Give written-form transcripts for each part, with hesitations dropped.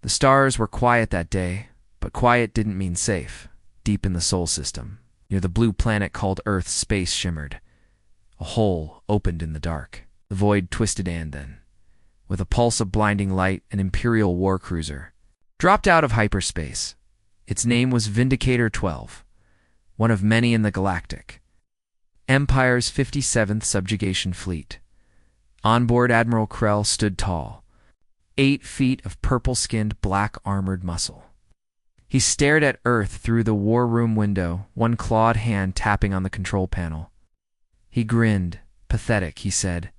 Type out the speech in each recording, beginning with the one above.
The stars were quiet that day, but quiet didn't mean safe. Deep in the Sol system, near the blue planet called Earth, space shimmered. A hole opened in the dark. The void twisted, and then, with a pulse of blinding light, an Imperial war cruiser dropped out of hyperspace. Its name was Vindicator 12, one of many in the Galactic, Empire's 57th subjugation fleet. On board, Admiral Krell stood tall, 8 feet of purple-skinned, black-armored muscle. He stared at Earth through the war room window, one clawed hand tapping on the control panel. He grinned. Pathetic, he said.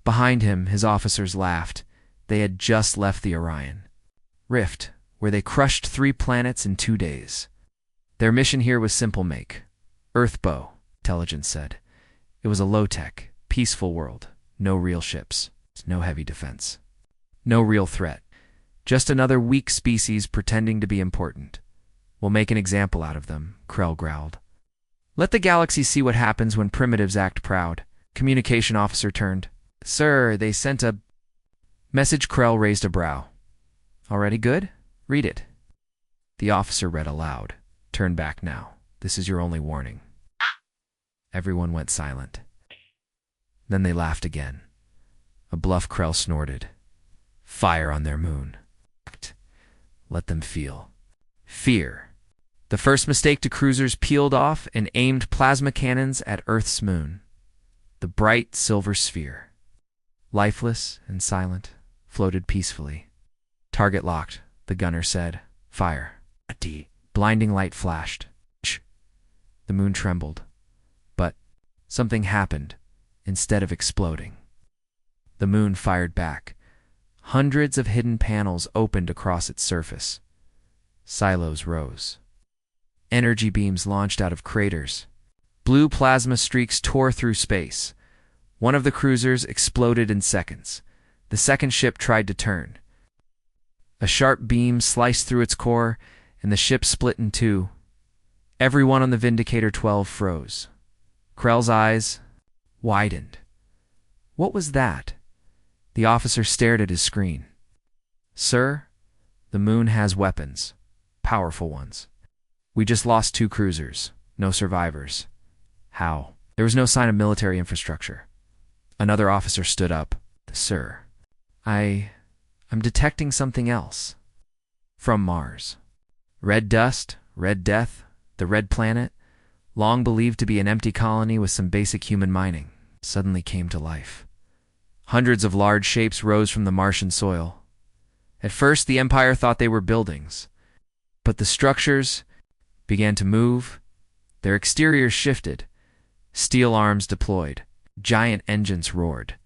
Behind him, his officers laughed. They had just left the Orion Rift, where they crushed 3 planets in 2 days. Their mission here was simple: make Earthbow, intelligence said. It was a low-tech, peaceful world. No real ships, no heavy defense, no real threat. Just another weak species pretending to be important. We'll make an example out of them, Krell growled. Let the galaxy see what happens when primitives act proud. Communication officer turned. Sir, they sent a message. Krell raised a brow. Already good? Read it. The officer read aloud. Turn back now. This is your only warning. Everyone went silent. Then they laughed again. A bluff, Krell snorted. Fire on their moon. Let them feel fear. The first mistake to cruisers peeled off and aimed plasma cannons at Earth's moon. The bright silver sphere, lifeless and silent, floated peacefully. Target locked, the gunner said. Fire. Blinding light flashed. The moon trembled. But something happened. Instead of exploding, the moon fired back. Hundreds of hidden panels opened across its surface. Silos rose. Energy beams launched out of craters. Blue plasma streaks tore through space. One of the cruisers exploded in seconds. The second ship tried to turn. A sharp beam sliced through its core, and the ship split in 2. Everyone on the Vindicator 12 froze. Krell's eyes widened. What was that? The officer stared at his screen. Sir, the moon has weapons. Powerful ones. We just lost 2 cruisers. No survivors. How? There was no sign of military infrastructure. Another officer stood up. Sir, I'm detecting something else. From Mars. Red dust, red death, the red planet, long believed to be an empty colony with some basic human mining, suddenly came to life. Hundreds of large shapes rose from the Martian soil. At first, the Empire thought they were buildings, but the structures began to move. Their exteriors shifted. Steel arms deployed. Giant engines roared.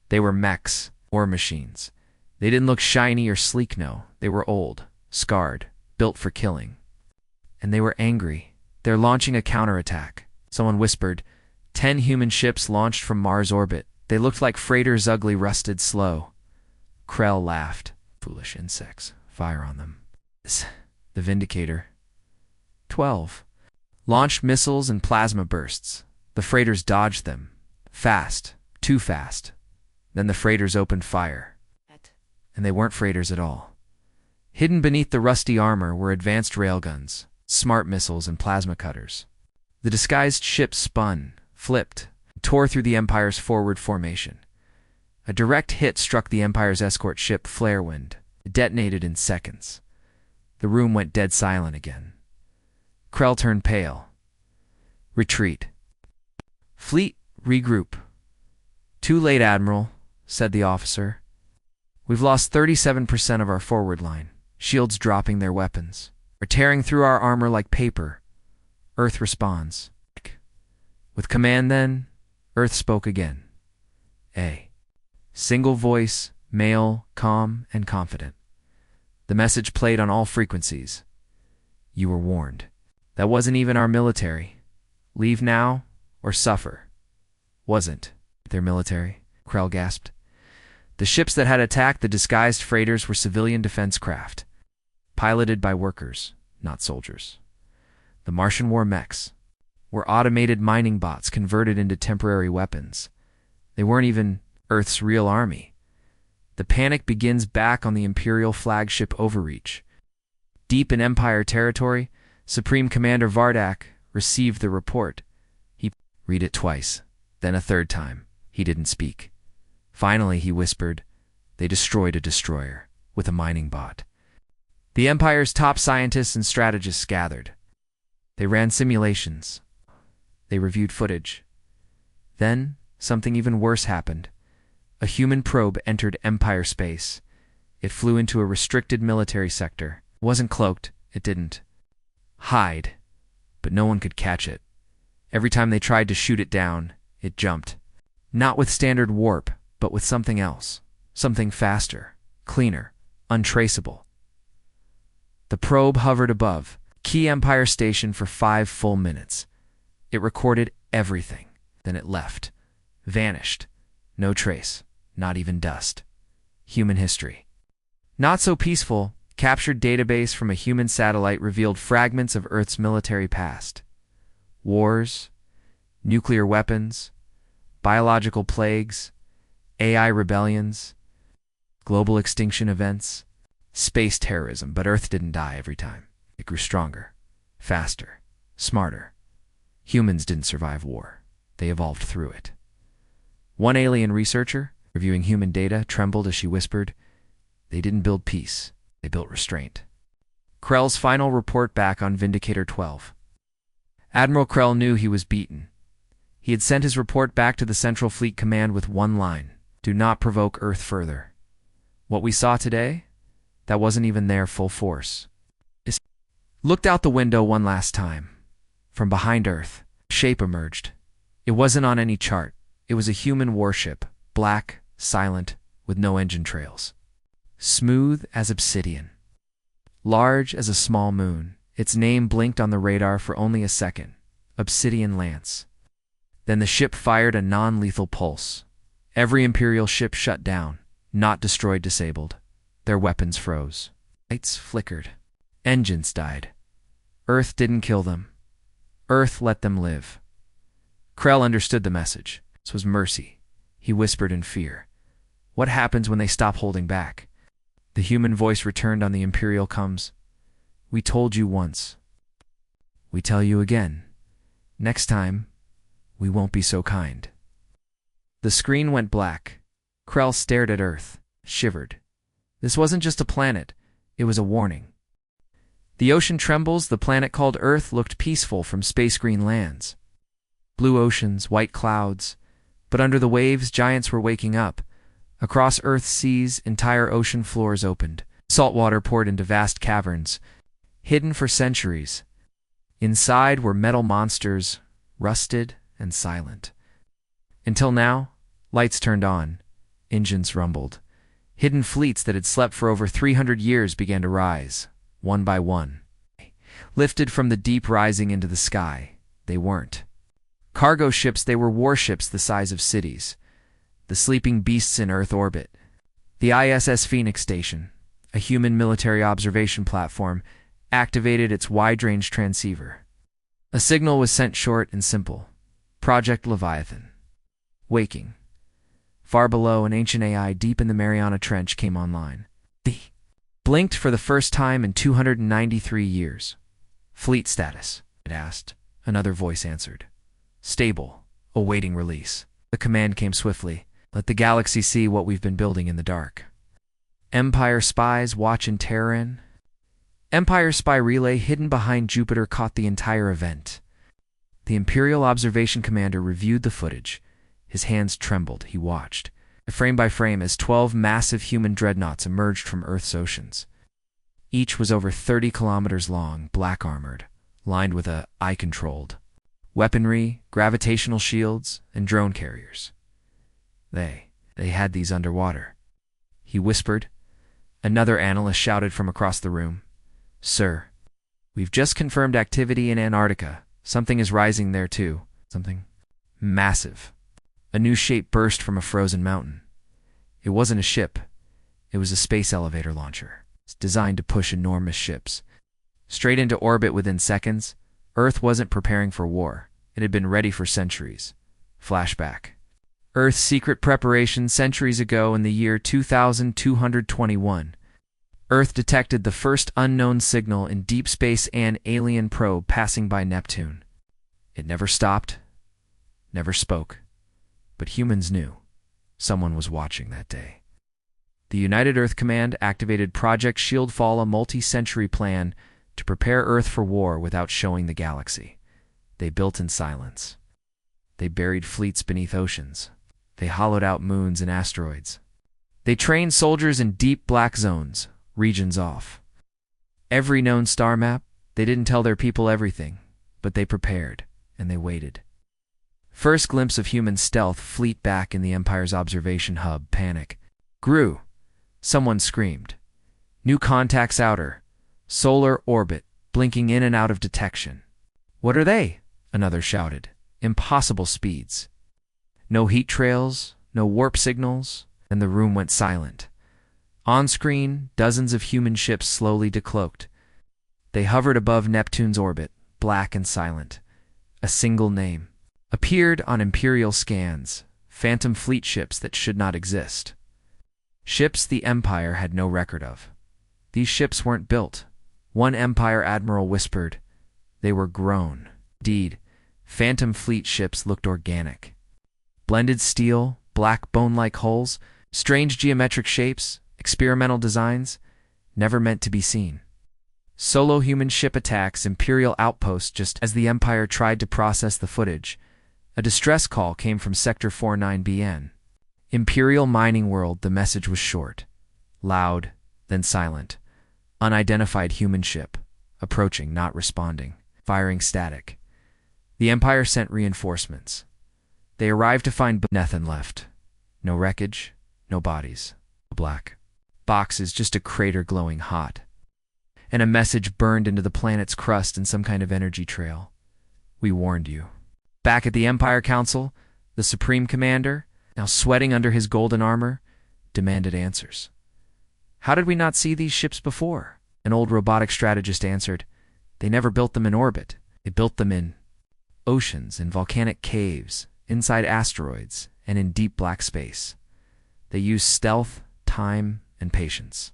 They were mechs, war machines. They didn't look shiny or sleek, no. They were old, scarred, built for killing. And they were angry. They're launching a counterattack. Someone whispered. 10 human ships launched from Mars orbit. They looked like freighters, ugly, rusted, slow. Krell laughed. Foolish insects. Fire on them. The Vindicator 12 launched missiles and plasma bursts. The freighters dodged them. Fast. Too fast. Then the freighters opened fire. And they weren't freighters at all. Hidden beneath the rusty armor were advanced railguns, smart missiles, and plasma cutters. The disguised ships spun, flipped, tore through the Empire's forward formation. A direct hit struck the Empire's escort ship, Flarewind. It detonated in seconds. The room went dead silent again. Krell turned pale. Retreat. Fleet, regroup. Too late, Admiral, said the officer. We've lost 37% of our forward line. Shields dropping their weapons. Are tearing through our armor like paper. Earth responds. With command, then, Earth spoke again. A single voice, male, calm, and confident. The message played on all frequencies. You were warned. That wasn't even our military. Leave now or suffer. Wasn't their military, Krell gasped. The ships that had attacked the disguised freighters were civilian defense craft, piloted by workers, not soldiers. The Martian war mechs were automated mining bots converted into temporary weapons. They weren't even Earth's real army. The panic begins back on the Imperial flagship Overreach. Deep in Empire territory, Supreme Commander Vardak received the report. He read it twice, then a third time. He didn't speak. Finally, he whispered, "They destroyed a destroyer with a mining bot." The Empire's top scientists and strategists gathered. They ran simulations. They reviewed footage. Then, something even worse happened. A human probe entered Empire space. It flew into a restricted military sector. It wasn't cloaked. It didn't hide, but no one could catch it. Every time they tried to shoot it down, it jumped. Not with standard warp, but with something else. Something faster, cleaner, untraceable. The probe hovered above Key Empire Station for 5 full minutes. It recorded everything. Then it left. Vanished. No trace. Not even dust. Human history. Not so peaceful. Captured database from a human satellite revealed fragments of Earth's military past. Wars, nuclear weapons, biological plagues, AI rebellions, global extinction events, space terrorism, but Earth didn't die every time. It grew stronger, faster, smarter. Humans didn't survive war. They evolved through it. One alien researcher, reviewing human data, trembled as she whispered, "They didn't build peace. They built restraint." Krell's final report back on Vindicator 12. Admiral Krell knew he was beaten. He had sent his report back to the Central Fleet Command with one line: "Do not provoke Earth further." What we saw today? That wasn't even their full force. It looked out the window one last time. From behind Earth, a shape emerged. It wasn't on any chart. It was a human warship, black, silent, with no engine trails. Smooth as obsidian. Large as a small moon. Its name blinked on the radar for only a second. Obsidian Lance. Then the ship fired a non-lethal pulse. Every Imperial ship shut down, not destroyed, disabled. Their weapons froze. Lights flickered. Engines died. Earth didn't kill them. Earth let them live. Krell understood the message. This was mercy. He whispered in fear. What happens when they stop holding back? The human voice returned on the Imperial comms. "We told you once. We tell you again. Next time, we won't be so kind." The screen went black. Krell stared at Earth, shivered. This wasn't just a planet. It was a warning. The ocean trembles. The planet called Earth looked peaceful from space green lands. Blue oceans, white clouds. But under the waves, giants were waking up. Across Earth's seas, entire ocean floors opened. Salt water poured into vast caverns, hidden for centuries. Inside were metal monsters, rusted and silent. Until now, lights turned on, engines rumbled. Hidden fleets that had slept for over 300 years began to rise, one by one. Lifted from the deep, rising into the sky. They weren't cargo ships, they were warships the size of cities. The sleeping beasts in Earth orbit. The ISS Phoenix station, a human military observation platform, activated its wide-range transceiver. A signal was sent short and simple. Project Leviathan. Waking. Far below, an ancient AI deep in the Mariana Trench came online. Blinked for the first time in 293 years. "Fleet status," it asked. Another voice answered. "Stable. Awaiting release." The command came swiftly. "Let the galaxy see what we've been building in the dark." Empire spies watch in Terran. Empire spy relay hidden behind Jupiter caught the entire event. The Imperial observation commander reviewed the footage. His hands trembled. He watched, frame by frame, as 12 massive human dreadnoughts emerged from Earth's oceans. Each was over 30 kilometers long, black-armored, lined with eye-controlled weaponry, gravitational shields, and drone carriers. They had these underwater. He whispered. Another analyst shouted from across the room. "Sir, we've just confirmed activity in Antarctica. Something is rising there too. Something massive." A new shape burst from a frozen mountain. It wasn't a ship. It was a space elevator launcher. It's designed to push enormous ships straight into orbit within seconds. Earth wasn't preparing for war. It had been ready for centuries. Flashback. Earth's secret preparation centuries ago in the year 2221. Earth detected the first unknown signal in deep space, an alien probe passing by Neptune. It never stopped, never spoke, but humans knew someone was watching that day. The United Earth Command activated Project Shieldfall, a multi-century plan to prepare Earth for war without showing the galaxy. They built in silence. They buried fleets beneath oceans. They hollowed out moons and asteroids. They trained soldiers in deep black zones, regions off every known star map. They didn't tell their people everything, but they prepared, and they waited. First glimpse of human stealth fleet back in the Empire's observation hub. Panic grew. Someone screamed. New contacts outer solar orbit, blinking in and out of detection. What are they? Another shouted. Impossible speeds. No heat trails, no warp signals, and the room went silent. On screen, dozens of human ships slowly decloaked. They hovered above Neptune's orbit, black and silent. A single name appeared on Imperial scans, phantom fleet ships that should not exist. Ships the Empire had no record of. These ships weren't built. One Empire admiral whispered. They were grown. Indeed, phantom fleet ships looked organic. Blended steel, black bone-like hulls, strange geometric shapes, experimental designs, never meant to be seen. Solo human ship attacks, Imperial outposts. Just as the Empire tried to process the footage, a distress call came from Sector 49BN. Imperial mining world. The message was short, loud, then silent. Unidentified human ship, approaching, not responding, firing static. The Empire sent reinforcements. They arrived to find nothing left. No wreckage, no bodies. A black box is just a crater glowing hot. And a message burned into the planet's crust in some kind of energy trail. We warned you. Back at the Empire Council, the Supreme Commander, now sweating under his golden armor, demanded answers. How did we not see these ships before? An old robotic strategist answered. They never built them in orbit. They built them in oceans, in volcanic caves, inside asteroids, and in deep black space. They used stealth, time, and patience.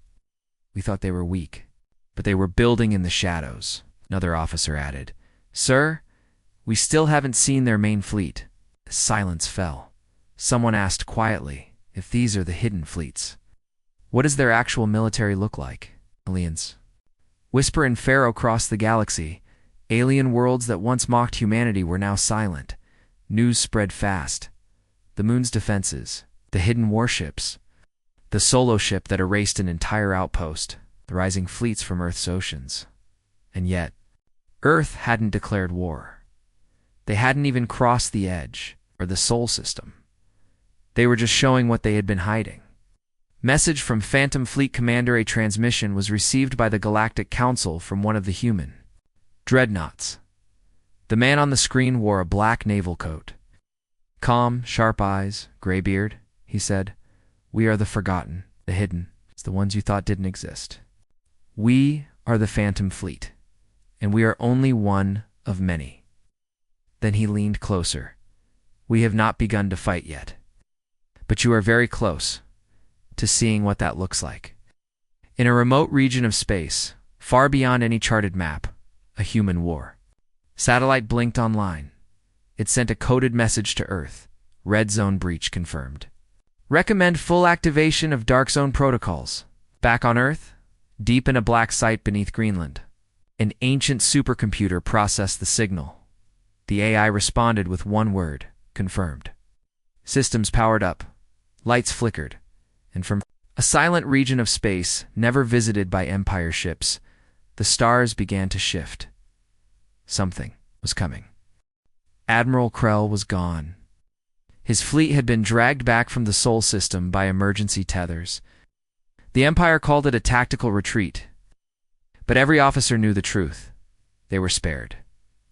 We thought they were weak, but they were building in the shadows. Another officer added, Sir, we still haven't seen their main fleet. The silence fell. Someone asked quietly if these are the hidden fleets. What does their actual military look like? Aliens. Whisper and Pharaoh crossed the galaxy. Alien worlds that once mocked humanity were now silent. News spread fast. The moon's defenses, the hidden warships, the solo ship that erased an entire outpost, the rising fleets from Earth's oceans. And yet, Earth hadn't declared war. They hadn't even crossed the edge, or the Sol system. They were just showing what they had been hiding. Message from Phantom Fleet Commander. A transmission was received by the Galactic Council from one of the human dreadnoughts. The man on the screen wore a black naval coat. Calm, sharp eyes, gray beard, he said. We are the forgotten, the hidden. It's the ones you thought didn't exist. We are the Phantom Fleet, and we are only one of many. Then he leaned closer. We have not begun to fight yet. But you are very close to seeing what that looks like. In a remote region of space, far beyond any charted map, a human war. Satellite blinked online. It sent a coded message to Earth. Red zone breach confirmed. Recommend full activation of dark zone protocols. Back on Earth, deep in a black site beneath Greenland, an ancient supercomputer processed the signal. The AI responded with one word, confirmed. Systems powered up. Lights flickered. And from a silent region of space, never visited by Empire ships, the stars began to shift. Something was coming. Admiral Krell was gone. His fleet had been dragged back from the Sol system by emergency tethers. The Empire called it a tactical retreat. But every officer knew the truth. They were spared.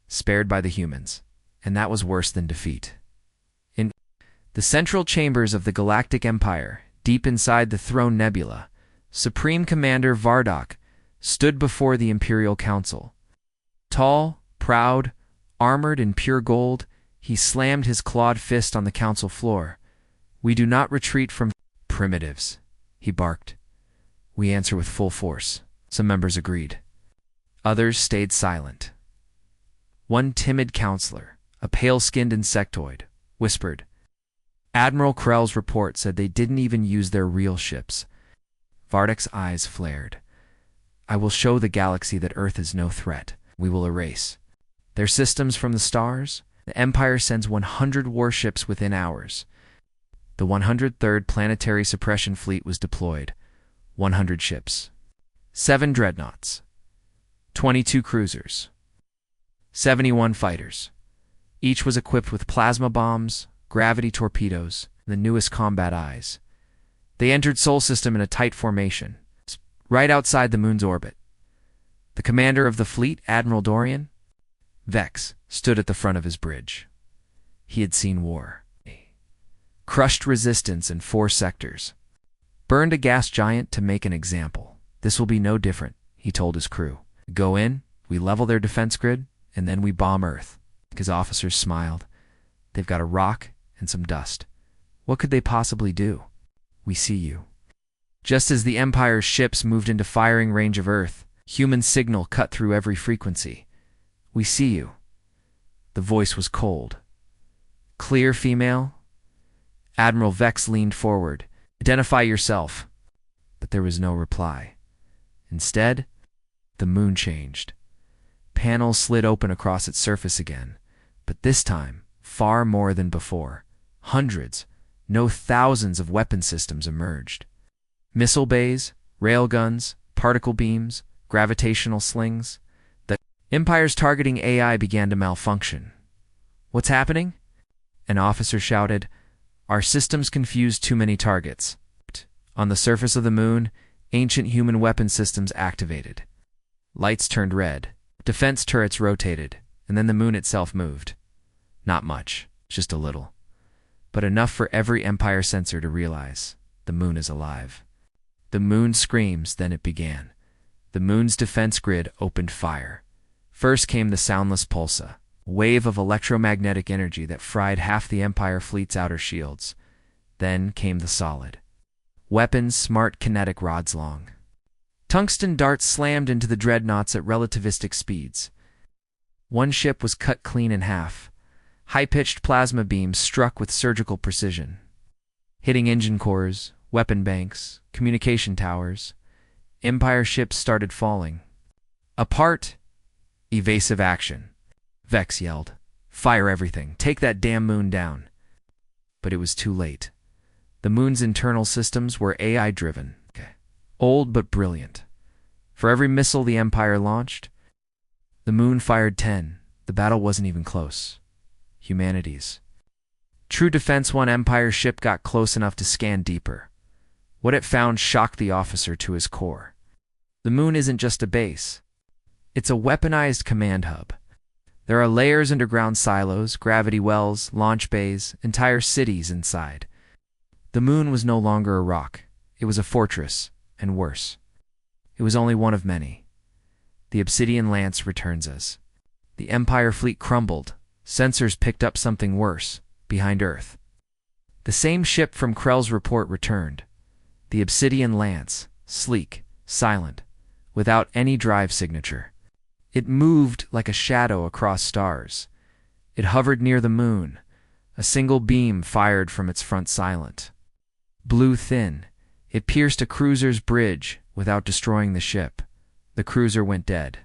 Spared by the humans. And that was worse than defeat. In the central chambers of the Galactic Empire, deep inside the Throne Nebula, Supreme Commander Vardok stood before the Imperial Council. Tall, proud, armored in pure gold, he slammed his clawed fist on the council floor. We do not retreat from primitives, he barked. We answer with full force. Some members agreed. Others stayed silent. One timid counselor, a pale-skinned insectoid, whispered. Admiral Krell's report said they didn't even use their real ships. Vardek's eyes flared. I will show the galaxy that Earth is no threat. We will erase their systems from the stars. The Empire sends 100 warships within hours. The 103rd Planetary Suppression Fleet was deployed. 100 ships. 7 dreadnoughts. 22 cruisers. 71 fighters. Each was equipped with plasma bombs, gravity torpedoes, and the newest combat eyes. They entered Sol System in a tight formation, right outside the moon's orbit. The commander of the fleet, Admiral Dorian, Vex, stood at the front of his bridge. He had seen war. Crushed resistance in 4 sectors. Burned a gas giant to make an example. This will be no different, he told his crew. Go in, we level their defense grid, and then we bomb Earth. His officers smiled. They've got a rock and some dust. What could they possibly do? We see you. Just as the Empire's ships moved into firing range of Earth, human signal cut through every frequency. We see you. The voice was cold. Clear, female? Admiral Vex leaned forward. Identify yourself. But there was no reply. Instead, the moon changed. Panels slid open across its surface again, but this time, far more than before. Hundreds, no thousands of weapon systems emerged. Missile bays, railguns, particle beams, gravitational slings. The Empire's targeting AI began to malfunction. What's happening? An officer shouted. Our systems confused too many targets. On the surface of the moon, ancient human weapon systems activated. Lights turned red. Defense turrets rotated, and then the moon itself moved. Not much, just a little. But enough for every Empire sensor to realize the moon is alive. The moon screams, then it began. The moon's defense grid opened fire. First came the soundless pulsar, a wave of electromagnetic energy that fried half the Empire fleet's outer shields. Then came the solid. Weapons smart kinetic rods long. Tungsten darts slammed into the dreadnoughts at relativistic speeds. One ship was cut clean in half. High-pitched plasma beams struck with surgical precision, hitting engine cores, weapon banks, communication towers. Empire ships started falling. Apart, evasive action. Vex yelled. Fire everything. Take that damn moon down. But it was too late. The moon's internal systems were AI-driven. Old but brilliant. For every missile the Empire launched, the moon fired 10. The battle wasn't even close. Humanity's. True defense. One Empire ship got close enough to scan deeper. What it found shocked the officer to his core. The moon isn't just a base. It's a weaponized command hub. There are layers, underground silos, gravity wells, launch bays, entire cities inside. The moon was no longer a rock. It was a fortress. And worse. It was only one of many. The Obsidian Lance returns us. The Empire fleet crumbled. Sensors picked up something worse, behind Earth. The same ship from Krell's report returned. The Obsidian Lance, sleek, silent, without any drive signature. It moved like a shadow across stars. It hovered near the moon. A single beam fired from its front silent. Blue thin. It pierced a cruiser's bridge without destroying the ship. The cruiser went dead.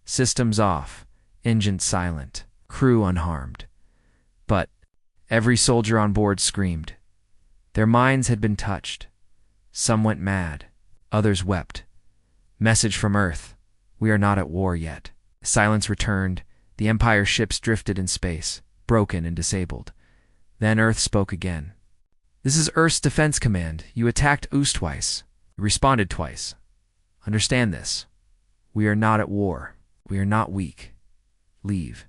Systems off, engine silent, crew unharmed. But every soldier on board screamed. Their minds had been touched. Some went mad. Others wept. Message from Earth. We are not at war yet. Silence returned. The Empire ships drifted in space, broken and disabled. Then Earth spoke again. This is Earth's Defense Command. You attacked us twice. You responded twice. Understand this. We are not at war. We are not weak. Leave.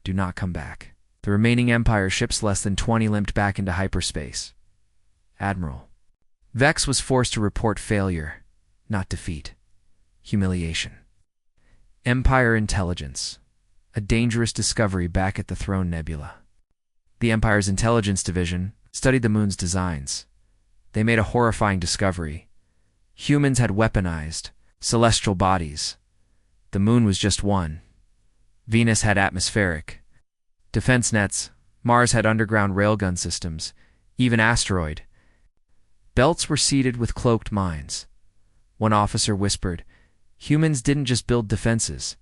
Do not come back. The remaining Empire ships, less than 20, limped back into hyperspace. Admiral. Vex was forced to report failure, not defeat. Humiliation. Empire intelligence. A dangerous discovery back at the Throne Nebula. The Empire's intelligence division, studied the moon's designs. They made a horrifying discovery. Humans had weaponized celestial bodies. The moon was just one. Venus had atmospheric defense nets. Mars had underground railgun systems. Even asteroid belts were seeded with cloaked mines. One officer whispered, "Humans didn't just build defenses.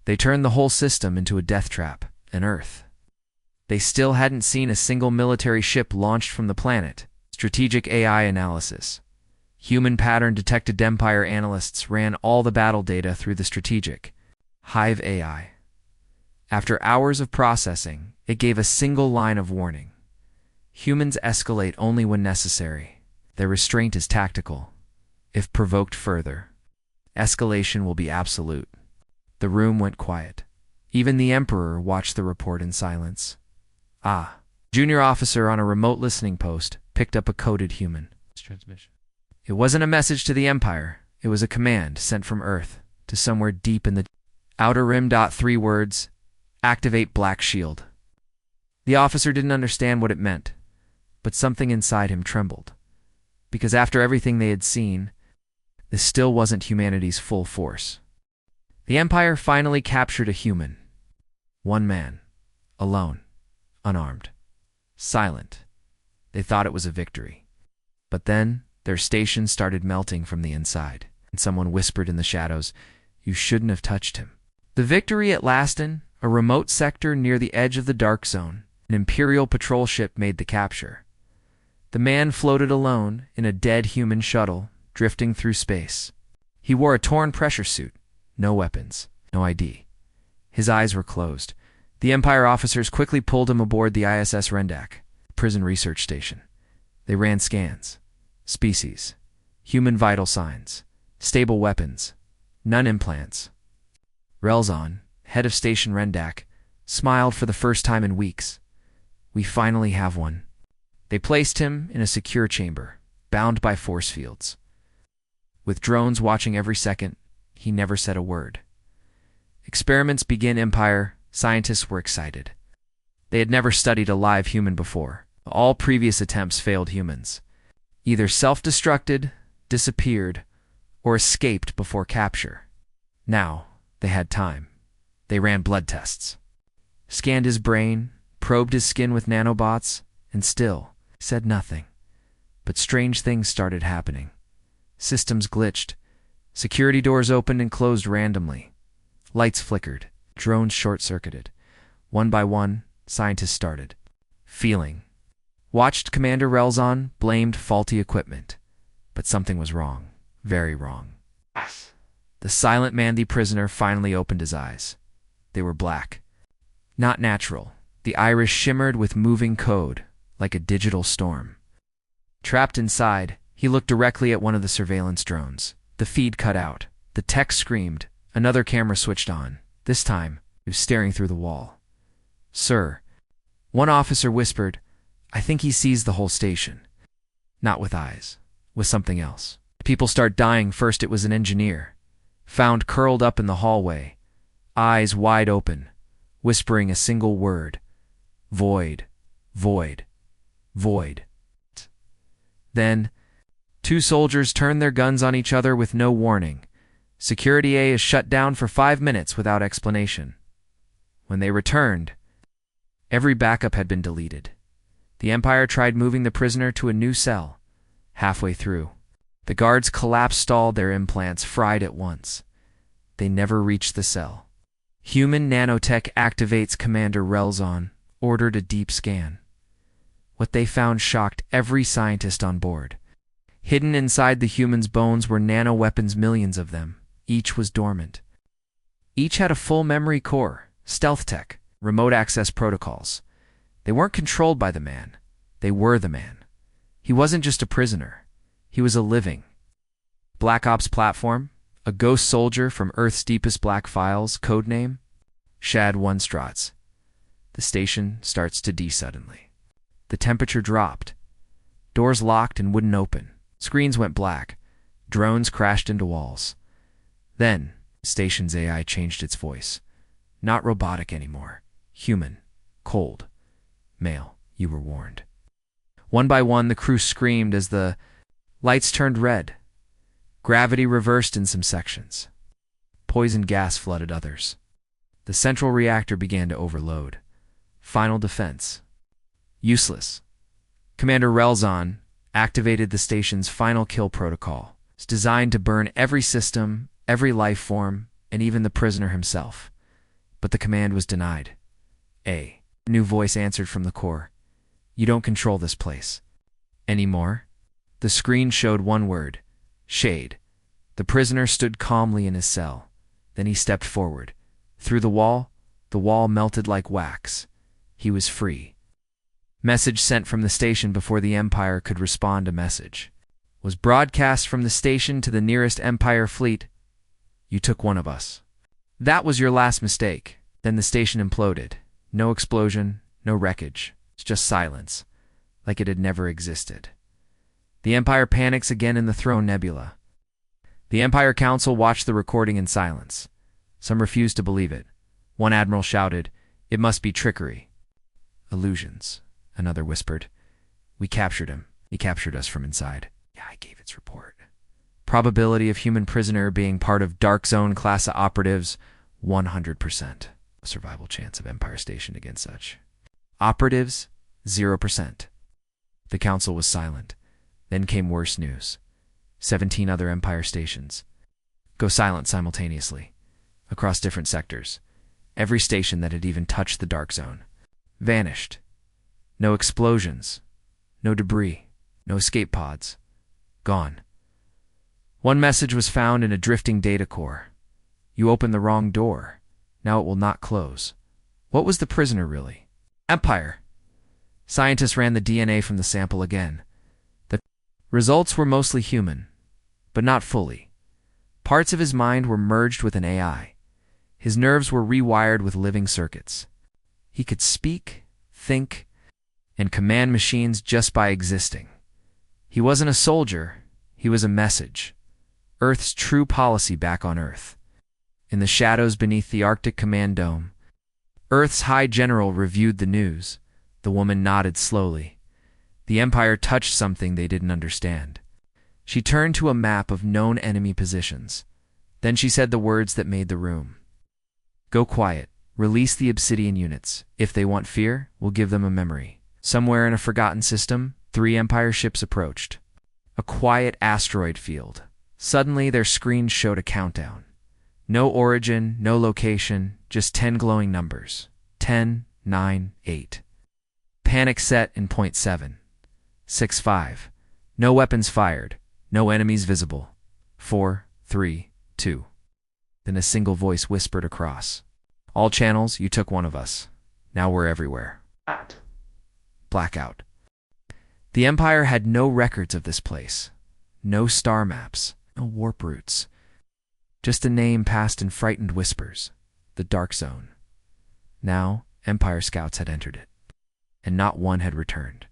They turned the whole system into a death trap, an Earth." They still hadn't seen a single military ship launched from the planet. Strategic AI analysis. Human pattern detected. Empire analysts ran all the battle data through the strategic Hive AI. After hours of processing, it gave a single line of warning. Humans escalate only when necessary. Their restraint is tactical. If provoked further, escalation will be absolute. The room went quiet. Even the Emperor watched the report in silence. Junior officer on a remote listening post picked up a coded human transmission. It wasn't a message to the Empire. It was a command sent from Earth to somewhere deep in the outer rim. 3 words: activate Black Shield. The officer didn't understand what it meant, but something inside him trembled. Because after everything they had seen, this still wasn't humanity's full force. The Empire finally captured a human. One man. Alone. Unarmed. Silent. They thought it was a victory. But then, their station started melting from the inside, and someone whispered in the shadows, "You shouldn't have touched him." The victory at Laston, a remote sector near the edge of the Dark Zone, an Imperial patrol ship made the capture. The man floated alone in a dead human shuttle, drifting through space. He wore a torn pressure suit, no weapons, no ID. His eyes were closed. The Empire officers quickly pulled him aboard the ISS Rendak, prison research station. They ran scans. Species. Human vital signs. Stable weapons. None implants. Relzon, head of Station Rendak, smiled for the first time in weeks. "We finally have one." They placed him in a secure chamber, bound by force fields. With drones watching every second, he never said a word. Experiments begin. Empire scientists were excited. They had never studied a live human before. All previous attempts failed. Humans either self-destructed, disappeared, or escaped before capture. Now, they had time. They ran blood tests, scanned his brain, probed his skin with nanobots, and still said nothing. But strange things started happening. Systems glitched. Security doors opened and closed randomly. Lights flickered. Drones short-circuited. One by one, scientists started feeling. Watched Commander Relzon blamed faulty equipment. But something was wrong. Very wrong. The silent man, the prisoner, finally opened his eyes. They were black. Not natural. The iris shimmered with moving code, like a digital storm. Trapped inside, he looked directly at one of the surveillance drones. The feed cut out. The tech screamed. Another camera switched on. This time, he was staring through the wall. "Sir," one officer whispered, "I think he sees the whole station." Not with eyes, with something else. People start dying. First it was an engineer, found curled up in the hallway, eyes wide open, whispering a single word: "Void, void, void." Then, 2 soldiers turned their guns on each other with no warning. Security A is shut down for 5 minutes without explanation. When they returned, every backup had been deleted. The Empire tried moving the prisoner to a new cell. Halfway through, the guards collapsed, stalled, their implants fried at once. They never reached the cell. Human nanotech activates. Commander Relzon ordered a deep scan. What they found shocked every scientist on board. Hidden inside the human's bones were nanoweapons, millions of them. Each was dormant. Each had a full memory core, stealth tech, remote access protocols. They weren't controlled by the man. They were the man. He wasn't just a prisoner. He was a living Black Ops platform, a ghost soldier from Earth's deepest black files, codename Shad 1 Strats. The station starts to suddenly. The temperature dropped. Doors locked and wouldn't open. Screens went black. Drones crashed into walls. Then, the station's AI changed its voice. Not robotic anymore. Human. Cold. "Male, you were warned. One by one, the crew screamed as the lights turned red. Gravity reversed in some sections. Poison gas flooded others. The central reactor began to overload. Final defense. Useless. Commander Relzon activated the station's final kill protocol. It's designed to burn every system, every life form, and even the prisoner himself. But the command was denied. A new voice answered from the core. You don't control this place. Anymore? The screen showed one word. Shade. The prisoner stood calmly in his cell. Then he stepped forward. Through the wall melted like wax. He was free. Message sent from the station before the Empire could respond to message. Was broadcast from the station to the nearest Empire fleet. You took one of us. That was your last mistake. Then the station imploded. No explosion, no wreckage. It's just silence, like it had never existed. The Empire panics again in the Throne Nebula. The Empire Council watched the recording in silence. Some refused to believe it. One admiral shouted, "It must be trickery." "Illusions," another whispered. "We captured him. He captured us from inside." Yeah, I gave its report. Probability of human prisoner being part of Dark Zone class of operatives, 100%. A survival chance of Empire Station against such. Operatives, 0%. The council was silent. Then came worse news. 17 other Empire stations go silent simultaneously, across different sectors. Every station that had even touched the Dark Zone vanished. No explosions, no debris, no escape pods. Gone. One message was found in a drifting data core. You opened the wrong door. Now it will not close. What was the prisoner really? Empire. Scientists ran the DNA from the sample again. The results were mostly human, but not fully. Parts of his mind were merged with an AI. His nerves were rewired with living circuits. He could speak, think, and command machines just by existing. He wasn't a soldier, he was a message. Earth's true policy back on Earth. In the shadows beneath the Arctic Command Dome, Earth's High General reviewed the news. The woman nodded slowly. The Empire touched something they didn't understand. She turned to a map of known enemy positions. Then she said the words that made the room. Go quiet. Release the Obsidian units. If they want fear, we'll give them a memory. Somewhere in a forgotten system, 3 Empire ships approached. A quiet asteroid field. Suddenly, their screens showed a countdown. No origin, no location, just 10 glowing numbers. 10, 9, 8. Panic set in 0.7. 6-5. No weapons fired. No enemies visible. 4, 3, 2. Then a single voice whispered across. All channels, you took one of us. Now we're everywhere. Blackout. The Empire had no records of this place. No star maps. No warp routes. Just a name passed in frightened whispers. The Dark Zone. Now, Empire scouts had entered it. And not one had returned.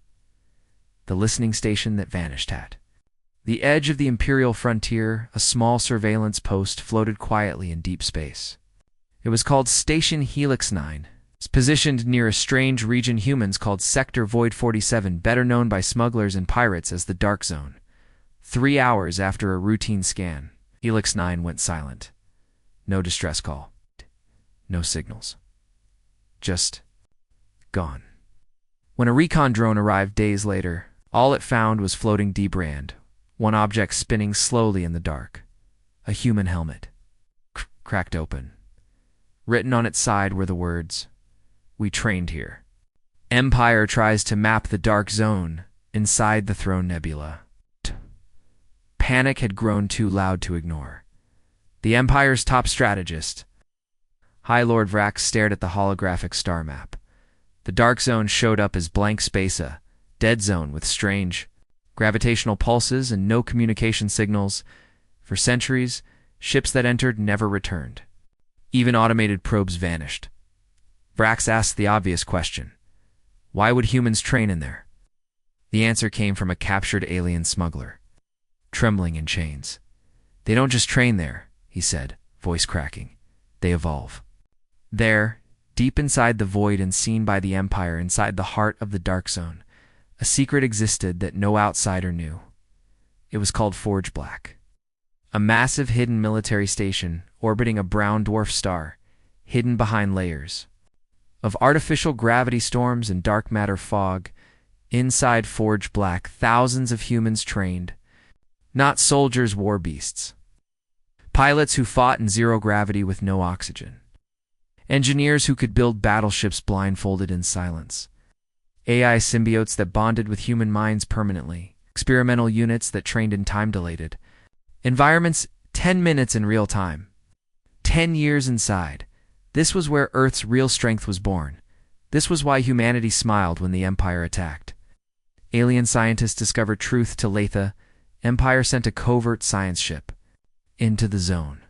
The listening station that vanished had. The edge of the Imperial frontier, a small surveillance post floated quietly in deep space. It was called Station Helix 9. It's positioned near a strange region humans called Sector Void 47, better known by smugglers and pirates as the Dark Zone. 3 hours after a routine scan, Helix 9 went silent. No distress call. No signals. Just gone. When a recon drone arrived days later, all it found was floating debris, one object spinning slowly in the dark. A human helmet. Cracked open. Written on its side were the words, "We trained here." Empire tries to map the Dark Zone inside the Throne Nebula. Panic had grown too loud to ignore. The Empire's top strategist, High Lord Vrax, stared at the holographic star map. The Dark Zone showed up as blank space, a dead zone with strange gravitational pulses and no communication signals. For centuries, ships that entered never returned. Even automated probes vanished. Vrax asked the obvious question. Why would humans train in there? The answer came from a captured alien smuggler, trembling in chains. They don't just train there, he said, voice cracking. They evolve. There, deep inside the void and seen by the Empire, inside the heart of the Dark Zone, A secret existed that no outsider knew. It was called Forge Black. A massive hidden military station orbiting a brown dwarf star, hidden behind layers of artificial gravity storms and dark matter fog. Inside Forge Black, thousands of humans trained, not soldiers, war beasts. Pilots who fought in zero gravity with no oxygen. Engineers who could build battleships blindfolded in silence. AI symbiotes that bonded with human minds permanently. Experimental units that trained in time-dilated environments, 10 minutes in real time. 10 years inside. This was where Earth's real strength was born. This was why humanity smiled when the Empire attacked. Alien scientists discovered truth to Latha. Empire sent a covert science ship into the zone.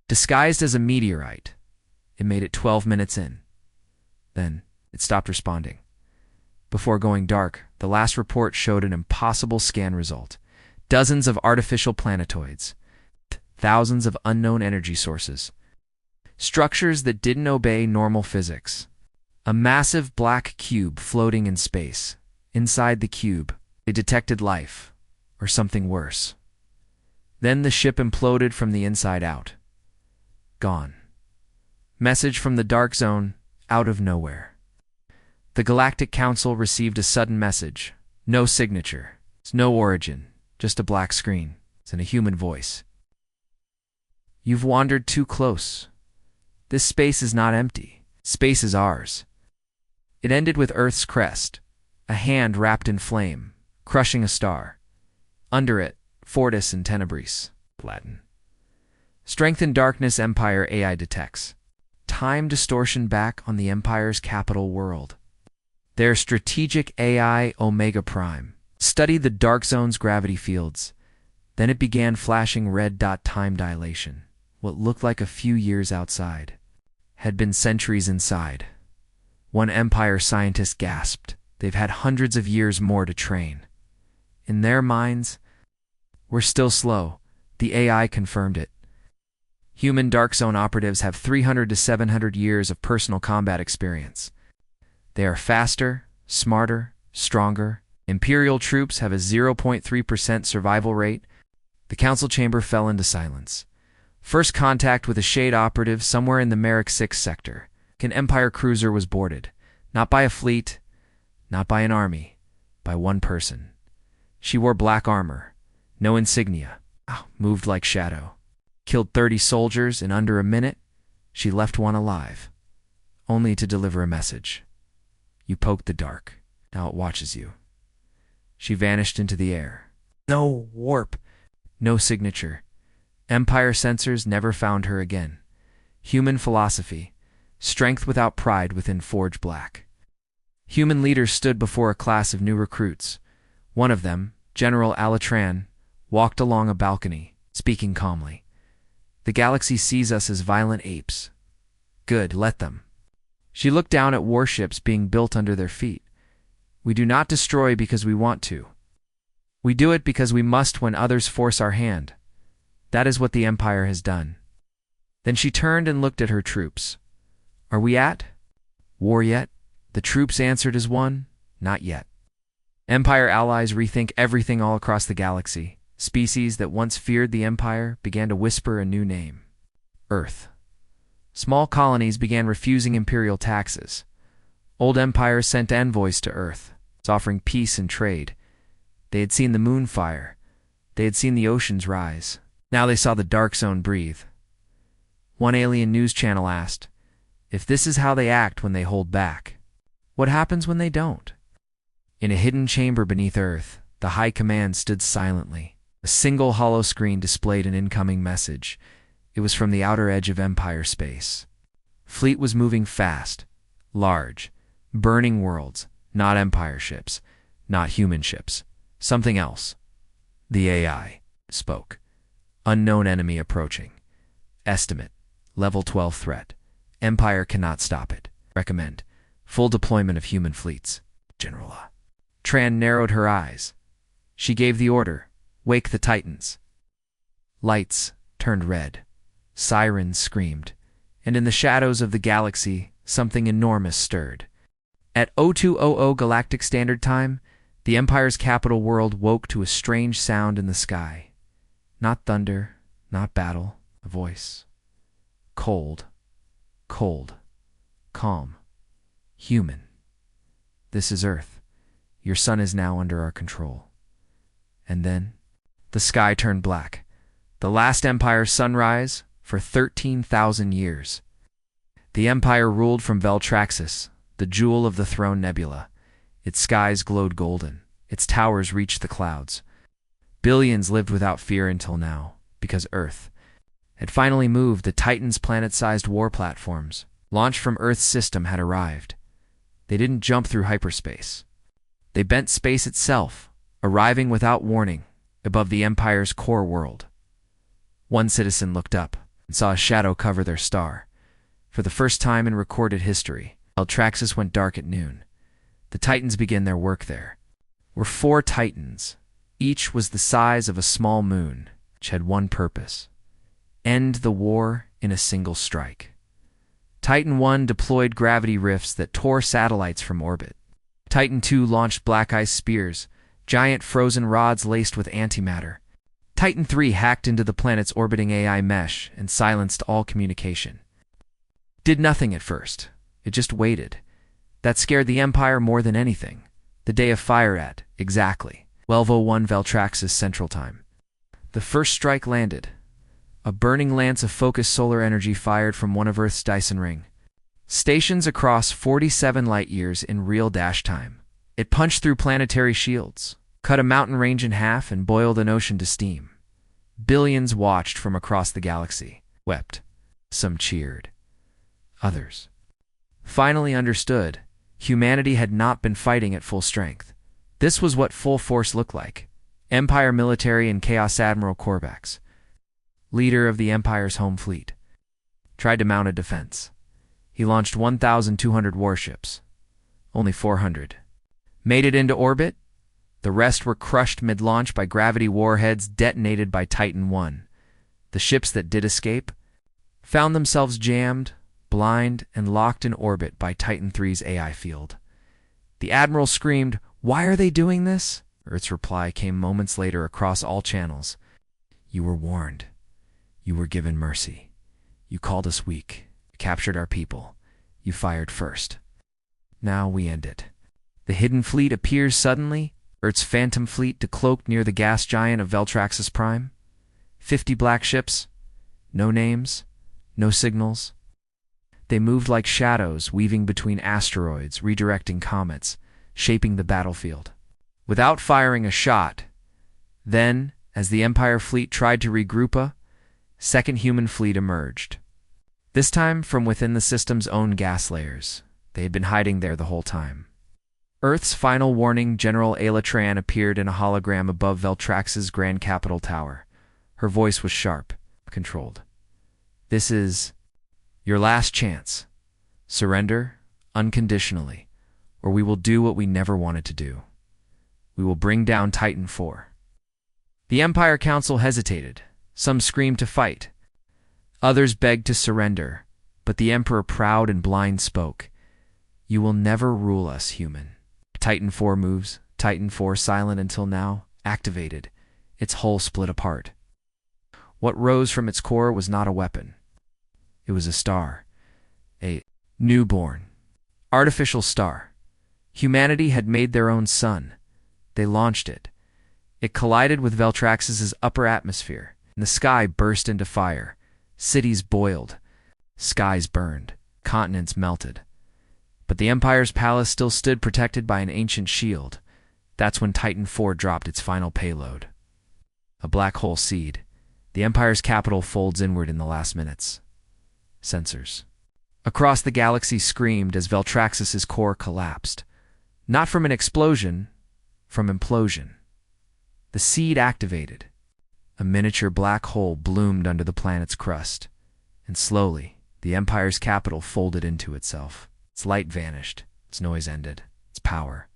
Disguised as a meteorite, it made it 12 minutes in. Then it stopped responding. Before going dark, the last report showed an impossible scan result. Dozens of artificial planetoids. Thousands of unknown energy sources. Structures that didn't obey normal physics. A massive black cube floating in space. Inside the cube, they detected life, or something worse. Then the ship imploded from the inside out. Gone. Message from the dark zone, out of nowhere. The Galactic Council received a sudden message. No signature. It's no origin. Just a black screen. It's in a human voice. You've wandered too close. This space is not empty. Space is ours. It ended with Earth's crest. A hand wrapped in flame, crushing a star. Under it, Fortis in Tenebris, Latin. Strength in darkness Empire AI detects. Time distortion back on the Empire's capital world. Their strategic AI Omega Prime studied the Dark Zone's gravity fields. Then it began flashing red dot time dilation. What looked like a few years outside had been centuries inside. One Empire scientist gasped. They've had hundreds of years more to train. In their minds, we're still slow. The AI confirmed it. Human Dark Zone operatives have 300 to 700 years of personal combat experience. They are faster, smarter, stronger. Imperial troops have a 0.3% survival rate. The council chamber fell into silence. First contact with a Shade operative somewhere in the Merrick 6 sector. An Empire cruiser was boarded. Not by a fleet, not by an army, by one person. She wore black armor, no insignia, moved like shadow. Killed 30 soldiers in under a minute. She left one alive, only to deliver a message. You poked the dark. Now it watches you. She vanished into the air. No warp, no signature. Empire sensors never found her again. Human philosophy. Strength without pride within Forge Black. Human leaders stood before a class of new recruits. One of them, General Alatran, walked along a balcony, speaking calmly. The galaxy sees us as violent apes. Good, let them. She looked down at warships being built under their feet. We do not destroy because we want to. We do it because we must when others force our hand. That is what the Empire has done. Then she turned and looked at her troops. Are we at war yet? The troops answered as one, not yet. Empire allies rethink everything all across the galaxy. Species that once feared the Empire began to whisper a new name. Earth. Small colonies began refusing imperial taxes. Old empires sent envoys to Earth, offering peace and trade. They had seen the moon fire. They had seen the oceans rise. Now they saw the Dark Zone breathe. One alien news channel asked, if this is how they act when they hold back, what happens when they don't? In a hidden chamber beneath Earth, the High Command stood silently. A single hollow screen displayed an incoming message. It was from the outer edge of Empire space. Fleet was moving fast, large, burning worlds, not Empire ships, not human ships, something else. The AI spoke. Unknown enemy approaching. Estimate, level 12 threat. Empire cannot stop it. Recommend. Full deployment of human fleets. General. Tran narrowed her eyes. She gave the order. Wake the Titans. Lights turned red. Sirens screamed. And in the shadows of the galaxy, something enormous stirred. At 0200 Galactic Standard Time, The Empire's capital world woke to a strange sound in the sky. Not thunder, not battle, a voice. Cold, cold, calm, human. This is Earth. Your sun is now under our control. And then, the sky turned black. The last Empire's sunrise for 13,000 years. The Empire ruled from Veltraxis, the jewel of the Throne Nebula. Its skies glowed golden. Its towers reached the clouds. Billions lived without fear until now, because Earth had finally moved. The Titans' planet-sized war platforms, launched from Earth's system, had arrived. They didn't jump through hyperspace. They bent space itself, arriving without warning above the Empire's core world. One citizen looked up and saw a shadow cover their star. For the first time in recorded history, Veltraxis went dark at noon. The Titans began their work there. Were 4 Titans. Each was the size of a small moon, which had one purpose: end the war in a single strike. Titan 1 deployed gravity rifts that tore satellites from orbit. Titan 2 launched black ice spears, giant frozen rods laced with antimatter. Titan 3 hacked into the planet's orbiting AI mesh and silenced all communication. Did nothing at first. It just waited. That scared the Empire more than anything. The day of fire at, exactly, 12:01 Veltraxis Central Time. The first strike landed. A burning lance of focused solar energy fired from one of Earth's Dyson ring stations across 47 light-years in real dash time. It punched through planetary shields, cut a mountain range in half, and boiled an ocean to steam. Billions watched from across the galaxy, wept. Some cheered. Others finally understood. Humanity had not been fighting at full strength. This was what full force looked like. Empire military and Chaos Admiral Korvax, leader of the Empire's home fleet, tried to mount a defense. He launched 1,200 warships. Only 400 made it into orbit. The rest were crushed mid-launch by gravity warheads detonated by Titan 1. The ships that did escape found themselves jammed, blind, and locked in orbit by Titan 3's AI field. The Admiral screamed, "Why are they doing this?" Earth's reply came moments later across all channels. "You were warned. You were given mercy. You called us weak. You captured our people. You fired first. Now we end it." The hidden fleet appears suddenly, Earth's phantom fleet decloaked near the gas giant of Veltraxis Prime. 50 black ships. No names. No signals. They moved like shadows, weaving between asteroids, redirecting comets, shaping the battlefield, without firing a shot. Then, as the Empire fleet tried to regroup, a second human fleet emerged. This time from within the system's own gas layers. They had been hiding there the whole time. Earth's final warning, General Ayla Tran, appeared in a hologram above Veltrax's Grand Capital Tower. Her voice was sharp, controlled. "This is your last chance. Surrender unconditionally, or we will do what we never wanted to do. We will bring down Titan 4. The Empire Council hesitated. Some screamed to fight. Others begged to surrender, but the Emperor, proud and blind, spoke. "You will never rule us, human." Titan 4 moves. Titan 4, silent until now, activated. Its hull split apart. What rose from its core was not a weapon. It was a star. A newborn, artificial star. Humanity had made their own sun. They launched it. It collided with Veltraxis' upper atmosphere, and the sky burst into fire. Cities boiled. Skies burned. Continents melted. But the Empire's palace still stood protected by an ancient shield. That's when Titan 4 dropped its final payload. A black hole seed. The Empire's capital folds inward in the last minutes. Sensors across the galaxy screamed as Veltraxis' core collapsed. Not from an explosion, from implosion. The seed activated. A miniature black hole bloomed under the planet's crust, and slowly the Empire's capital folded into itself. Its light vanished, its noise ended, its power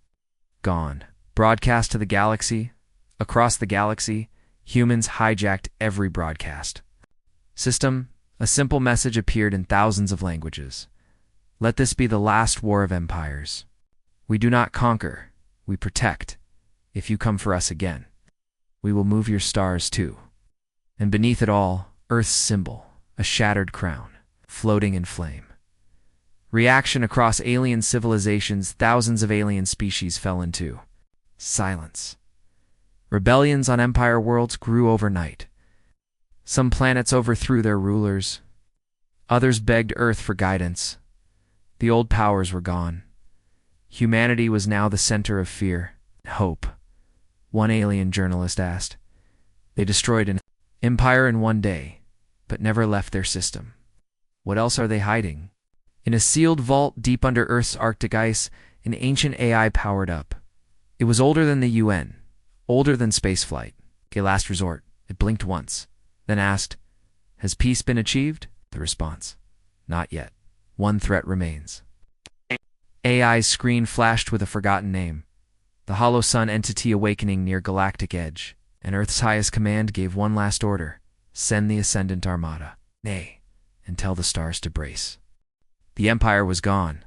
gone. Broadcast to the galaxy. Across the galaxy, humans hijacked every broadcast system. A simple message appeared in thousands of languages. "Let this be the last war of empires. We do not conquer, we protect. If you come for us again, we will move your stars too. And beneath it all, Earth's symbol, a shattered crown, floating in flame. Reaction across alien civilizations, thousands of alien species fell into silence. Rebellions on Empire worlds grew overnight. Some planets overthrew their rulers. Others begged Earth for guidance. The old powers were gone. Humanity was now the center of fear and hope. One alien journalist asked. They destroyed an empire in one day, but never left their system. What else are they hiding? In a sealed vault deep under Earth's Arctic ice, an ancient AI powered up. It was older than the UN, older than spaceflight. A last resort. It blinked once, then asked, "Has peace been achieved?" The response, "Not yet. One threat remains." AI's screen flashed with a forgotten name. The Hollow Sun entity awakening near Galactic edge, and Earth's highest command gave one last order: send the Ascendant Armada. Nay, and tell the stars to brace. The Empire was gone.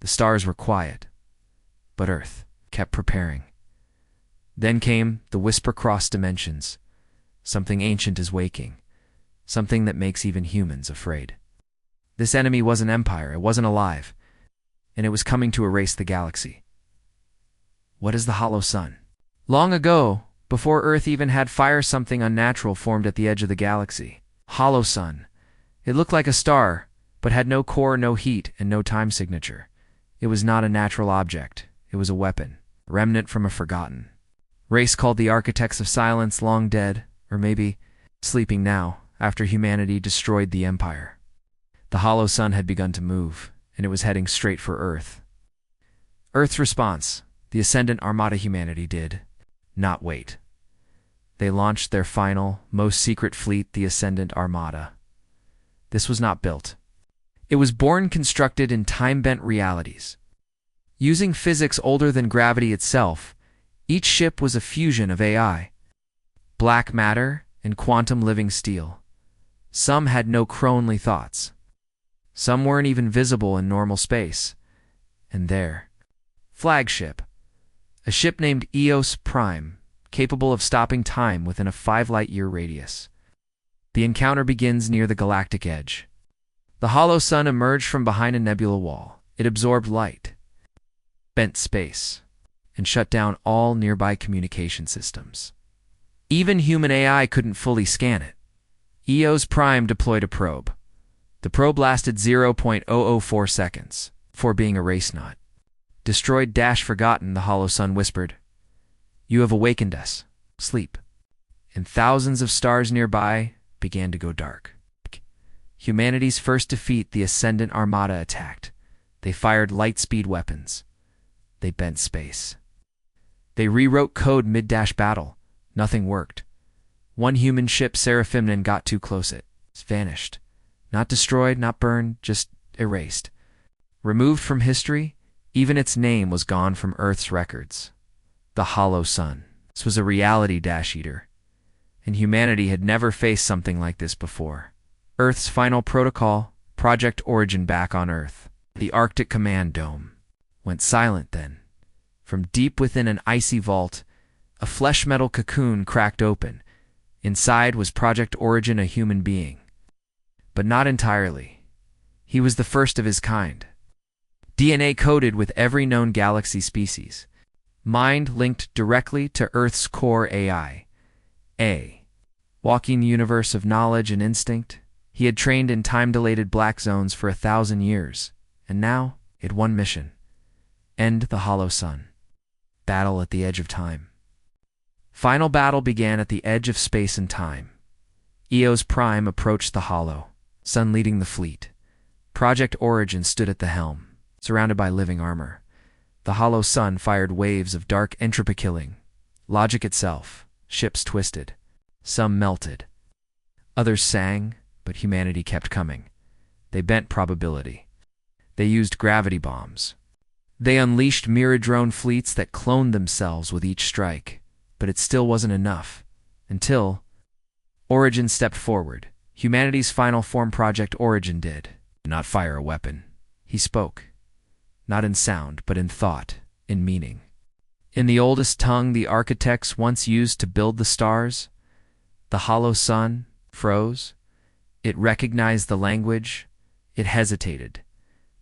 The stars were quiet. But Earth kept preparing. Then came the whisper cross dimensions. Something ancient is waking. Something that makes even humans afraid. This enemy was an empire. It wasn't alive. And it was coming to erase the galaxy. What is the Hollow Sun? Long ago, before Earth even had fire, something unnatural formed at the edge of the galaxy. Hollow Sun. It looked like a star, but had no core, no heat, and no time signature. It was not a natural object. It was a weapon, a remnant from a forgotten race called the Architects of Silence, long dead, or maybe sleeping now, after humanity destroyed the Empire. The Hollow Sun had begun to move, and it was heading straight for Earth. Earth's response, the Ascendant Armada. Humanity did not wait. They launched their final, most secret fleet, the Ascendant Armada. This was not built. It was born, constructed in time-bent realities. Using physics older than gravity itself, each ship was a fusion of AI, black matter, and quantum living steel. Some had no crowonly thoughts. Some weren't even visible in normal space. And their flagship, a ship named Eos Prime, capable of stopping time within a 5-light-year radius. The encounter begins near the galactic edge. The Hollow Sun emerged from behind a nebula wall. It absorbed light, bent space, and shut down all nearby communication systems. Even human AI couldn't fully scan it. Eos Prime deployed a probe. The probe lasted 0.004 seconds before being erased. Not destroyed dash forgotten, the Hollow Sun whispered. You have awakened us. Sleep. And thousands of stars nearby began to go dark. Humanity's first defeat, the Ascendant Armada attacked. They fired light-speed weapons. They bent space. They rewrote code mid-battle. Nothing worked. One human ship, Seraphimnon, got too close. It vanished. Not destroyed, not burned, just erased. Removed from history, even its name was gone from Earth's records. The Hollow Sun. This was a reality eater. And humanity had never faced something like this before. Earth's final protocol, Project Origin, back on Earth. The Arctic Command Dome went silent then. From deep within an icy vault, a flesh metal cocoon cracked open. Inside was Project Origin, a human being. But not entirely. He was the first of his kind. DNA coded with every known galaxy species. Mind linked directly to Earth's core AI. A walking universe of knowledge and instinct. He had trained in time-dilated black zones for 1,000 years, and now it had one mission: end the Hollow Sun. Battle at the edge of time. Final battle began at the edge of space and time. Eos Prime approached the Hollow Sun, leading the fleet. Project Origin stood at the helm, surrounded by living armor. The Hollow Sun fired waves of dark entropy, killing logic itself. Ships twisted. Some melted. Others sang, but humanity kept coming. They bent probability. They used gravity bombs. They unleashed mirror-drone fleets that cloned themselves with each strike. But it still wasn't enough. Until Origin stepped forward. Humanity's final form, Project Origin, did not fire a weapon. He spoke. Not in sound, but in thought, in meaning. In the oldest tongue the architects once used to build the stars, the hollow sun froze. It recognized the language. It hesitated.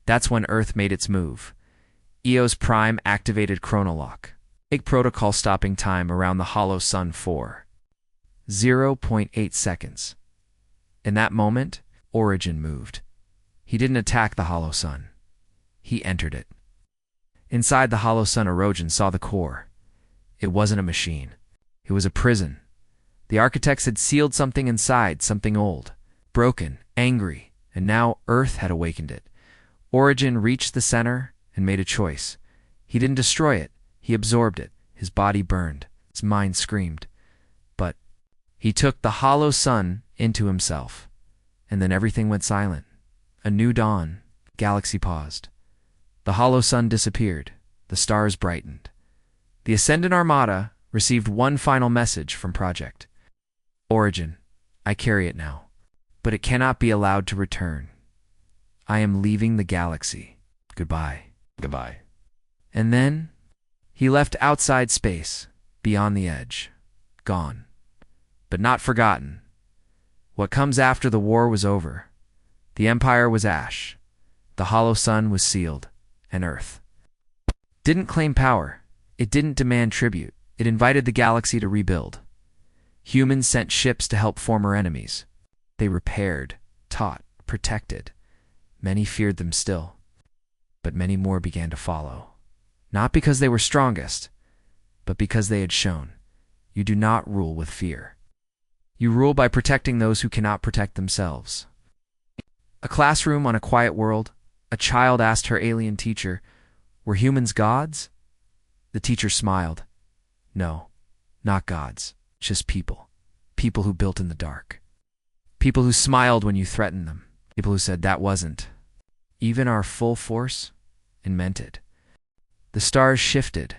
That's when Earth made its move. EOS Prime activated chronolock. Big protocol stopping time around the hollow sun for 0.8 seconds. In that moment, Origin moved. He didn't attack the hollow sun. He entered it. Inside the hollow sun, Origin saw the core. It wasn't a machine. It was a prison. The architects had sealed something inside, something old, broken, angry, and now Earth had awakened it. Origin reached the center and made a choice. He didn't destroy it. He absorbed it. His body burned. His mind screamed. But he took the hollow sun into himself. And then everything went silent. A new dawn. Galaxy paused. The hollow sun disappeared. The stars brightened. The Ascendant Armada received one final message from Project Origin. I carry it now, but it cannot be allowed to return. I am leaving the galaxy. Goodbye. Goodbye. And then he left outside space, beyond the edge. Gone. But not forgotten. What comes after the war was over. The Empire was ash. The hollow sun was sealed. And Earth didn't claim power. It didn't demand tribute. It invited the galaxy to rebuild. Humans sent ships to help former enemies. They repaired, taught, protected. Many feared them still. But many more began to follow. Not because they were strongest, but because they had shown, you do not rule with fear. You rule by protecting those who cannot protect themselves. A classroom on a quiet world, a child asked her alien teacher, were humans gods? The teacher smiled. No, not gods, just people. People who built in the dark. People who smiled when you threatened them. People who said that wasn't even our full force and meant it. The stars shifted,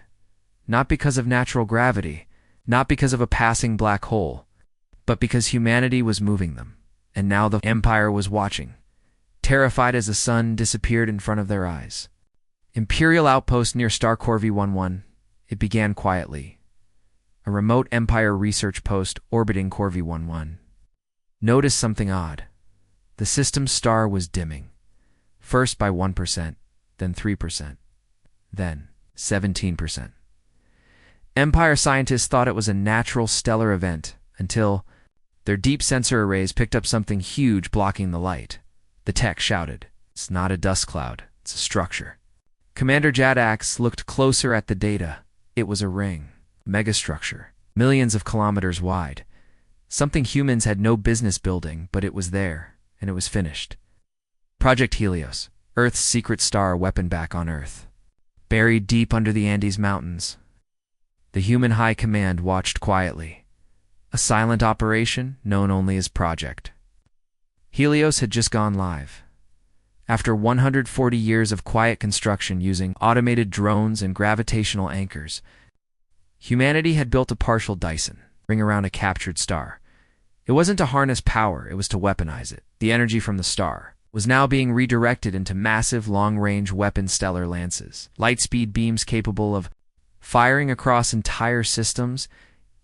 not because of natural gravity, not because of a passing black hole, but because humanity was moving them. And now the Empire was watching, terrified as the sun disappeared in front of their eyes. Imperial outpost near Star Corvi 11. It began quietly. A remote Empire research post orbiting Corvi 11. Noticed something odd. The system's star was dimming. First by 1%, then 3%, then 17%. Empire scientists thought it was a natural stellar event until their deep sensor arrays picked up something huge blocking the light. The tech shouted, "It's not a dust cloud, it's a structure." Commander Jadax looked closer at the data. It was a ring, a megastructure, millions of kilometers wide. Something humans had no business building, but it was there, and it was finished. Project Helios, Earth's secret star weapon back on Earth. Buried deep under the Andes Mountains. The human high command watched quietly. A silent operation known only as Project. Helios had just gone live. After 140 years of quiet construction using automated drones and gravitational anchors, humanity had built a partial Dyson ring around a captured star. It wasn't to harness power, it was to weaponize it. The energy from the star was now being redirected into massive long-range weapon stellar lances, light-speed beams capable of firing across entire systems.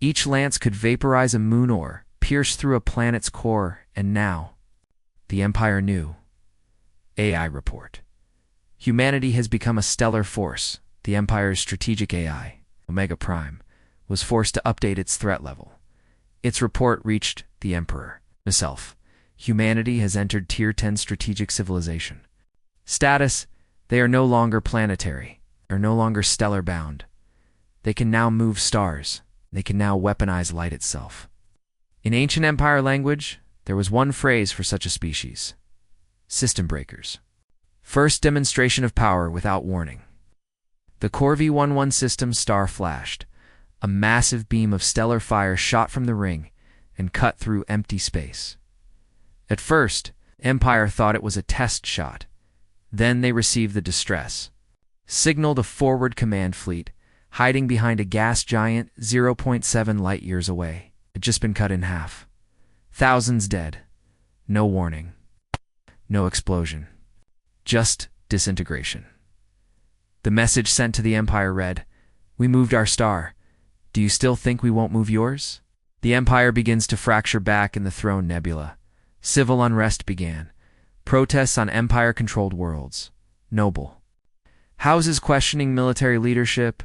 Each lance could vaporize a moon or pierce through a planet's core, and now the Empire knew. AI report. Humanity has become a stellar force. The Empire's strategic AI, Omega Prime, was forced to update its threat level. Its report reached the Emperor himself. Humanity has entered Tier 10 strategic civilization. Status: they are no longer planetary, are no longer stellar bound. They can now move stars. They can now weaponize light itself. In ancient Empire language, there was one phrase for such a species: system breakers. First demonstration of power without warning. The Corvi 11 system star flashed. A massive beam of stellar fire shot from the ring and cut through empty space. At first, Empire thought it was a test shot. Then they received the distress. Signaled a forward command fleet, hiding behind a gas giant 0.7 light-years away. Had just been cut in half. Thousands dead. No warning. No explosion. Just disintegration. The message sent to the Empire read, We moved our star. Do you still think we won't move yours? The Empire begins to fracture back in the Throne Nebula. Civil unrest began. Protests on Empire-controlled worlds. Noble. Houses questioning military leadership.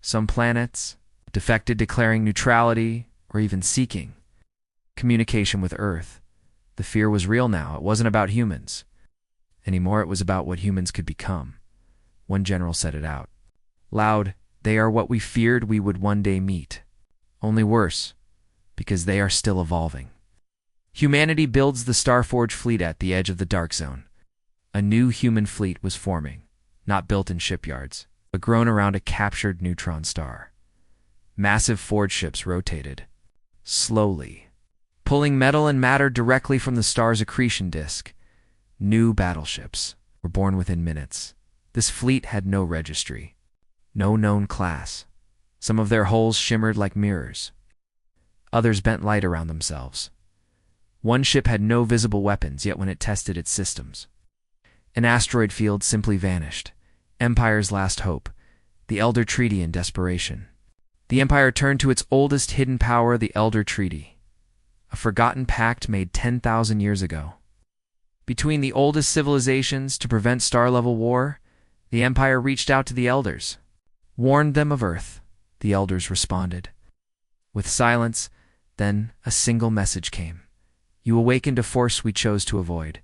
Some planets defected, declaring neutrality or even seeking communication with Earth. The fear was real now. It wasn't about humans anymore. It was about what humans could become. One general said it out loud. They are what we feared we would one day meet. Only worse, because they are still evolving. Humanity builds the Starforge fleet at the edge of the Dark Zone. A new human fleet was forming, not built in shipyards, but grown around a captured neutron star. Massive forge ships rotated, slowly, pulling metal and matter directly from the star's accretion disk. New battleships were born within minutes. This fleet had no registry, no known class. Some of their hulls shimmered like mirrors. Others bent light around themselves. One ship had no visible weapons, yet when it tested its systems, an asteroid field simply vanished. Empire's last hope, the Elder Treaty in desperation. The Empire turned to its oldest hidden power, the Elder Treaty, a forgotten pact made 10,000 years ago. Between the oldest civilizations, to prevent star-level war, the Empire reached out to the Elders, warned them of Earth. The Elders responded. With silence, then a single message came. You awakened a force we chose to avoid.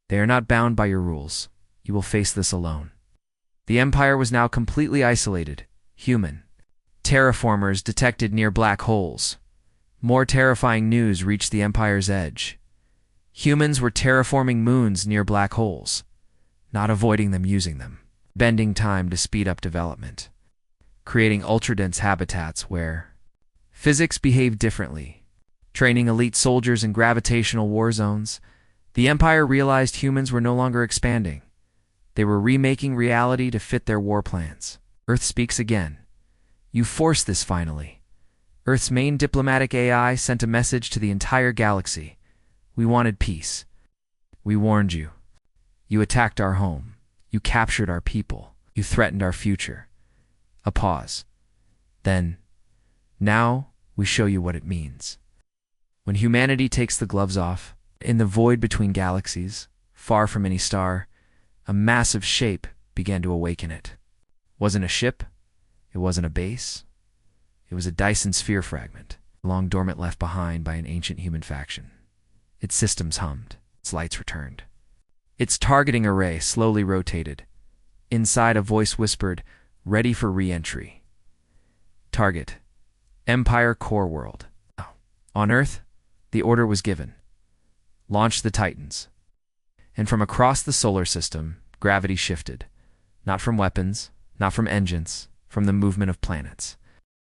They are not bound by your rules. You will face this alone. The Empire was now completely isolated, human. Terraformers detected near black holes. More terrifying news reached the Empire's edge. Humans were terraforming moons near black holes, not avoiding them, using them, bending time to speed up development, creating ultra-dense habitats where physics behaved differently, training elite soldiers in gravitational war zones. The Empire realized humans were no longer expanding. They were remaking reality to fit their war plans. Earth speaks again. You forced this finally. Earth's main diplomatic AI sent a message to the entire galaxy. We wanted peace. We warned you. You attacked our home. You captured our people. You threatened our future. A pause. Then, now, we show you what it means. When humanity takes the gloves off, in the void between galaxies, far from any star, a massive shape began to awaken it. It wasn't a ship. It wasn't a base. It was a Dyson sphere fragment, long dormant, left behind by an ancient human faction. Its systems hummed. Its lights returned. Its targeting array slowly rotated. Inside, a voice whispered, ready for re-entry. Target: Empire core world. On Earth, the order was given. Launch the Titans. And from across the solar system, gravity shifted. Not from weapons, not from engines, from the movement of planets.